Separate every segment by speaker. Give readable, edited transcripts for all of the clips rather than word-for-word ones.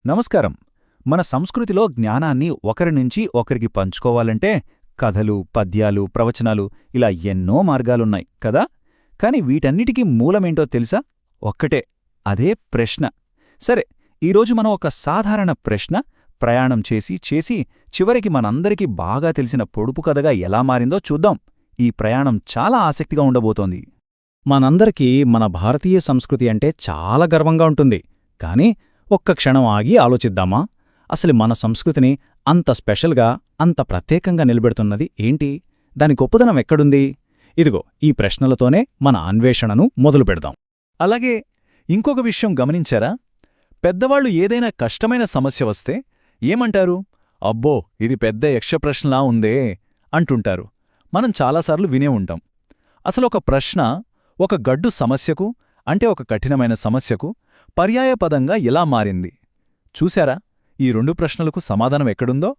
Speaker 1: నమస్కారం. మన సంస్కృతిలో జ్ఞానాన్ని ఒకరి నుంచి ఒకరికి పంచుకోవాలంటే కథలు, పద్యాలు, ప్రవచనాలు ఇలా ఎన్నో మార్గాలున్నాయి కదా. కాని వీటన్నిటికీ మూలమేంటో తెలుసా? ఒక్కటే, అదే ప్రశ్న. సరే, ఈరోజు మనం ఒక సాధారణ ప్రశ్న ప్రయాణం చేసి చివరికి మనందరికీ బాగా తెలిసిన పొడుపు కథగా ఎలా మారిందో చూద్దాం. ఈ ప్రయాణం చాలా ఆసక్తిగా ఉండబోతోంది.
Speaker 2: మనందరికీ మన భారతీయ సంస్కృతి అంటే చాలా గర్వంగా ఉంటుంది. కాని ఒక్క క్షణం ఆగి ఆలోచిద్దామా? అసలు మన సంస్కృతిని అంత స్పెషల్గా, అంత ప్రత్యేకంగా నిలబెడుతున్నది ఏంటి? దాని గొప్పదనం ఎక్కడుంది? ఇదిగో ఈ ప్రశ్నలతోనే మన అన్వేషణను మొదలుపెడదాం.
Speaker 1: అలాగే ఇంకొక విషయం గమనించారా? పెద్దవాళ్లు ఏదైనా కష్టమైన సమస్య వస్తే ఏమంటారు? అబ్బో, ఇది పెద్ద యక్షప్రశ్నలా ఉందే అంటుంటారు. మనం చాలాసార్లు వినే ఉంటాం. అసలొక ప్రశ్న ఒక గడ్డు సమస్యకు, అంటే ఒక కఠినమైన సమస్యకు పర్యాయపదంగా ఎలా మారింది? చూశారా? ఈ రెండు ప్రశ్నలకు సమాధానం ఎక్కడుందో?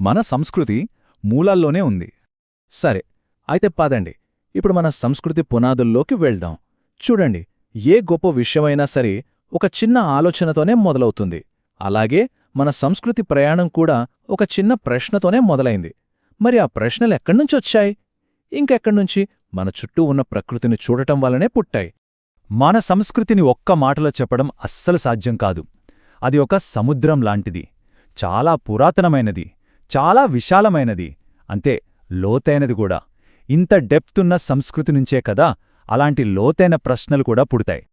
Speaker 1: మన సంస్కృతి మూలాల్లోనే ఉంది.
Speaker 2: సరే, అయితే పదండి ఇప్పుడు మన సంస్కృతి పునాదుల్లోకి వెళ్దాం. చూడండి, ఏ గొప్ప విషయమైనా సరే ఒక చిన్న ఆలోచనతోనే మొదలవుతుంది. అలాగే మన సంస్కృతి ప్రయాణం కూడా ఒక చిన్న ప్రశ్నతోనే మొదలైంది. మరి ఆ ప్రశ్నలెక్కడ్నుంచొచ్చాయి? ఇంకెక్కడ్నుంచి? మన చుట్టూ ఉన్న ప్రకృతిని చూడటం వల్లనే పుట్టాయి.
Speaker 1: మన సంస్కృతిని ఒక్క మాటలో చెప్పడం అస్సలు సాధ్యం కాదు. అది ఒక సముద్రం లాంటిది. చాలా పురాతనమైనది, చాలా విశాలమైనది, అంతే లోతైనది కూడా. ఇంత డెప్తున్న సంస్కృతి నుంచే కదా అలాంటి లోతైన ప్రశ్నలు కూడా పుడతాయి.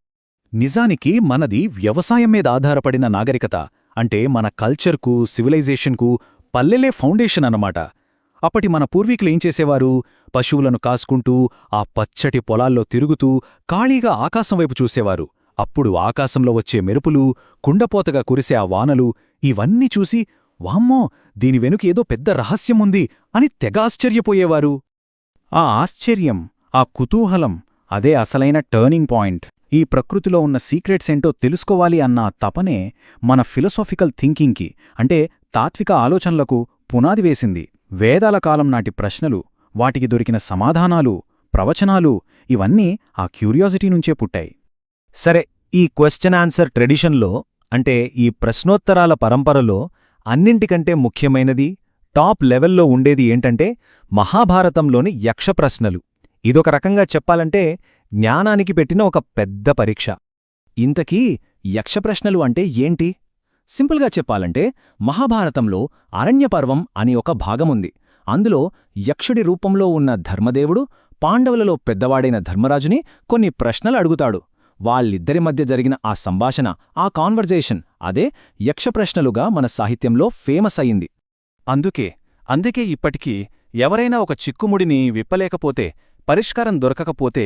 Speaker 1: నిజానికి మనది వ్యవసాయం మీద ఆధారపడిన నాగరికత. అంటే మన కల్చర్కు, సివిలైజేషన్కు పల్లెలే ఫౌండేషన్ అన్నమాట. అప్పటి మన పూర్వీకులేం చేసేవారు? పశువులను కాసుకుంటూ ఆ పచ్చటి పొలాల్లో తిరుగుతూ ఖాళీగా ఆకాశం వైపు చూసేవారు. అప్పుడు ఆకాశంలో వచ్చే మెరుపులు, కుండపోతగా కురిసే ఆ వానలు ఇవన్నీ చూసి వామ్మో, దీని వెనుక ఏదో పెద్ద రహస్యముంది అని తెగ ఆశ్చర్యపోయేవారు.
Speaker 2: ఆ ఆశ్చర్యం, ఆ కుతూహలం, అదే అసలైన టర్నింగ్ పాయింట్. ఈ ప్రకృతిలో ఉన్న సీక్రెట్స్ ఏంటో తెలుసుకోవాలి అన్న తపనే మన ఫిలసాఫికల్ థింకింగ్కి, అంటే తాత్విక ఆలోచనలకు పునాది వేసింది. వేదాల కాలం నాటి ప్రశ్నలు, వాటికి దొరికిన సమాధానాలు, ప్రవచనాలు ఇవన్నీ ఆ క్యూరియాసిటీ నుంచే పుట్టాయి.
Speaker 1: సరే, ఈ క్వశ్చన్ ఆన్సర్ ట్రెడిషన్లో, అంటే ఈ ప్రశ్నోత్తరాల పరంపరలో అన్నింటికంటే ముఖ్యమైనది, టాప్ లెవెల్లో ఉండేది ఏంటంటే మహాభారతంలోని యక్షప్రశ్నలు. ఇదొక రకంగా చెప్పాలంటే జ్ఞానానికి పెట్టిన ఒక పెద్ద పరీక్ష. ఇంతకీ యక్షప్రశ్నలు అంటే ఏంటి? సింపుల్గా చెప్పాలంటే మహాభారతంలో అరణ్యపర్వం అని ఒక భాగముంది. అందులో యక్షుడి రూపంలో ఉన్న ధర్మదేవుడు పాండవులలో పెద్దవాడైన ధర్మరాజుని కొన్ని ప్రశ్నలు అడుగుతాడు. వాళ్ళిద్దరి మధ్య జరిగిన ఆ సంభాషణ, ఆ కాన్వర్జేషన్, అదే యక్షప్రశ్నలుగా మన సాహిత్యంలో ఫేమస్ అయింది. అందుకే ఇప్పటికీ ఎవరైనా ఒక చిక్కుముడిని విప్పలేకపోతే, పరిష్కారం దొరకకపోతే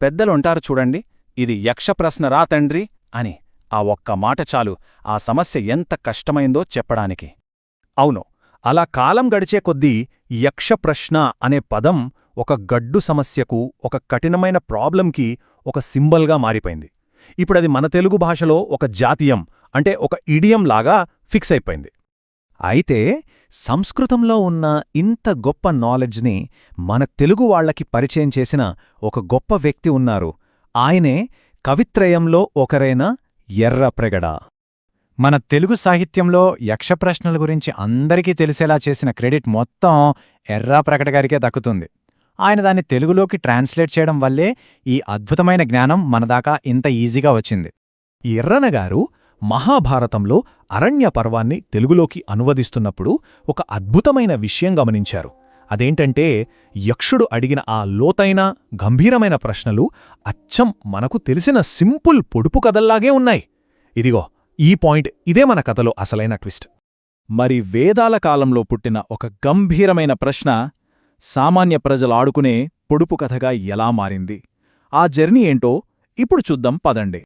Speaker 1: పెద్దలుంటారు చూడండి, ఇది యక్షప్రశ్నరా తండ్రి అని. ఆ ఒక్క మాట చాలు ఆ సమస్య ఎంత కష్టమైందో చెప్పడానికి. అవును, అలా కాలం గడిచే కొద్దీ యక్షప్రశ్న అనే పదం ఒక గడ్డు సమస్యకు, ఒక కఠినమైన ప్రాబ్లంకి ఒక సింబల్గా మారిపోయింది. ఇప్పుడది మన తెలుగు భాషలో ఒక జాతీయం, అంటే ఒక ఇడియం లాగా ఫిక్స్ అయిపోయింది. అయితే సంస్కృతంలో ఉన్న ఇంత గొప్ప నాలెడ్జ్ని మన తెలుగు వాళ్లకి పరిచయం చేసిన ఒక గొప్ప వ్యక్తి ఉన్నారు. ఆయనే కవిత్రయంలో ఒకరైన ఎర్రప్రగడ. మన తెలుగు సాహిత్యంలో యక్షప్రశ్నల గురించి అందరికీ తెలిసేలా చేసిన క్రెడిట్ మొత్తం ఎర్రప్రగడ గారికే దక్కుతుంది. ఆయన దాన్ని తెలుగులోకి ట్రాన్స్లేట్ చేయడం వల్లే ఈ అద్భుతమైన జ్ఞానం మనదాకా ఇంత ఈజీగా వచ్చింది. ఎర్రనగారు మహాభారతంలో అరణ్యపర్వాన్ని తెలుగులోకి అనువదిస్తున్నప్పుడు ఒక అద్భుతమైన విషయం గమనించారు. అదేంటంటే యక్షుడు అడిగిన ఆ లోతైన, గంభీరమైన ప్రశ్నలు అచ్చం మనకు తెలిసిన సింపుల్ పొడుపు కథల్లాగే ఉన్నాయి. ఇదిగో ఈ పాయింట్, ఇదే మన కథలో అసలైన ట్విస్ట్. మరి వేదాల కాలంలో పుట్టిన ఒక గంభీరమైన ప్రశ్న సామాన్య ప్రజలాడుకునే పొడుపు కథగా ఎలా మారింది? ఆ జర్నీ ఏంటో ఇప్పుడు చూద్దాం పదండి.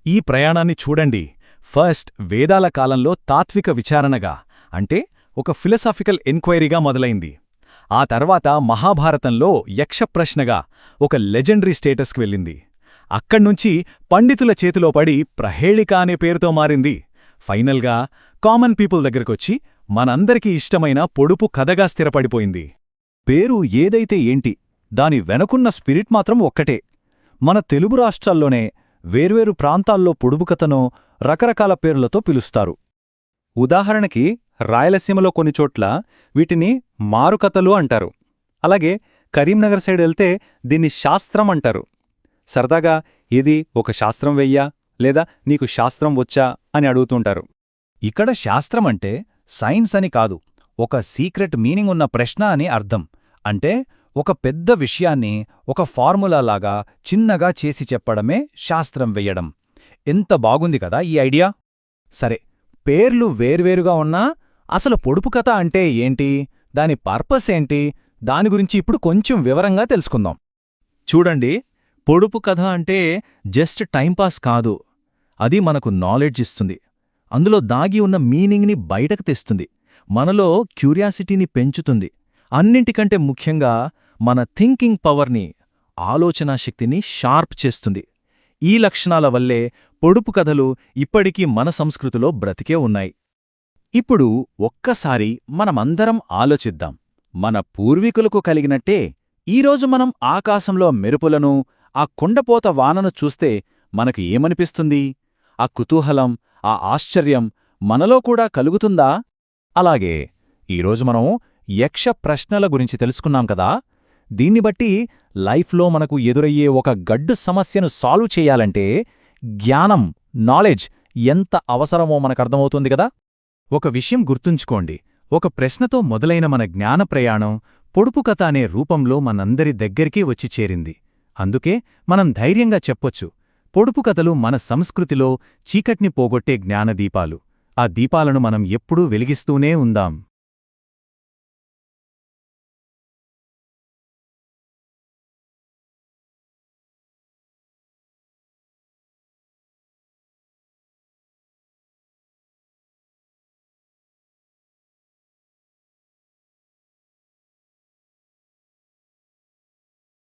Speaker 1: ఈ ప్రయాణాన్ని చూడండి. ఫస్ట్ వేదాల కాలంలో తాత్విక విచారణగా, అంటే ఒక ఫిలసాఫికల్ ఎంక్వైరీగా మొదలైంది. ఆ తర్వాత మహాభారతంలో యక్షప్రశ్నగా ఒక లెజెండరీ స్టేటస్కి వెళ్ళింది. అక్కడ్నుంచి పండితుల చేతిలో పడి ప్రహేళిక అనే పేరుతో మారింది. ఫైనల్గా కామన్ పీపుల్ దగ్గరకొచ్చి మనందరికీ ఇష్టమైన పొడుపు కథగా స్థిరపడిపోయింది. పేరు ఏదైతే ఏంటి, దాని వెనకున్న స్పిరిట్ మాత్రం ఒక్కటే. మన తెలుగు రాష్ట్రాల్లోనే వేర్వేరు ప్రాంతాల్లో పొడుపు కథను రకరకాల పేర్లతో పిలుస్తారు.
Speaker 3: ఉదాహరణకి రాయలసీమలో కొన్ని చోట్ల వీటిని మారుకథలు అంటారు. అలాగే కరీంనగర్ సైడ్ వెళ్తే దీన్ని శాస్త్రం అంటారు. సరదాగా ఇది ఒక శాస్త్రం వెయ్యా లేదా నీకు శాస్త్రం వచ్చా అని అడుగుతుంటారు.
Speaker 1: ఇక్కడ శాస్త్రమంటే సైన్స్ అని కాదు, ఒక సీక్రెట్ మీనింగ్ ఉన్న ప్రశ్న అని అర్థం. అంటే ఒక పెద్ద విషయాన్ని ఒక ఫార్ములాలాగా చిన్నగా చేసి చెప్పడమే శాస్త్రం వెయ్యడం. ఎంత బాగుంది కదా ఈ ఐడియా! సరే, పేర్లు వేర్వేరుగా ఉన్నా అసలు పొడుపు కథ అంటే ఏంటి, దాని పర్పస్ ఏంటి, దాని గురించి ఇప్పుడు కొంచెం వివరంగా తెలుసుకుందాం. చూడండి, పొడుపు కథ అంటే జస్ట్ టైంపాస్ కాదు. అది మనకు నాలెడ్జ్ ఇస్తుంది. అందులో దాగి ఉన్న మీనింగ్ని బయటకు తెస్తుంది. మనలో క్యూరియాసిటీని పెంచుతుంది. అన్నింటికంటే ముఖ్యంగా మన థింకింగ్ పవర్ని, ఆలోచనా శక్తిని షార్ప్ చేస్తుంది. ఈ లక్షణాల వల్లే పొడుపు కథలు ఇప్పటికీ మన సంస్కృతిలో బ్రతికే ఉన్నాయి. ఇప్పుడు ఒక్కసారి మనమందరం ఆలోచిద్దాం. మన పూర్వీకులకు కలిగినట్టే ఈరోజు మనం ఆకాశంలో మెరుపులను, ఆ కుండపోత వానను చూస్తే మనకు ఏమనిపిస్తుంది? ఆ కుతూహలం, ఆ ఆశ్చర్యం మనలో కూడా కలుగుతుందా? అలాగే ఈరోజు మనం యక్ష ప్రశ్నల గురించి తెలుసుకున్నాం కదా. దీన్ని బట్టి లైఫ్లో మనకు ఎదురయ్యే ఒక గడ్డు సమస్యను సాల్వ్ చేయాలంటే జ్ఞానం, నాలెడ్జ్ ఎంత అవసరమో మనకర్థమవుతుంది కదా. ఒక విషయం గుర్తుంచుకోండి, ఒక ప్రశ్నతో మొదలైన మన జ్ఞాన ప్రయాణం పొడుపు కథ అనే రూపంలో మనందరి దగ్గరికి వచ్చి చేరింది. అందుకే మనం ధైర్యంగా చెప్పొచ్చు, పొడుపు కథలు మన సంస్కృతిలో చీకట్ని పోగొట్టే జ్ఞానదీపాలు. ఆ దీపాలను మనం ఎప్పుడూ వెలిగిస్తూనే ఉందాం.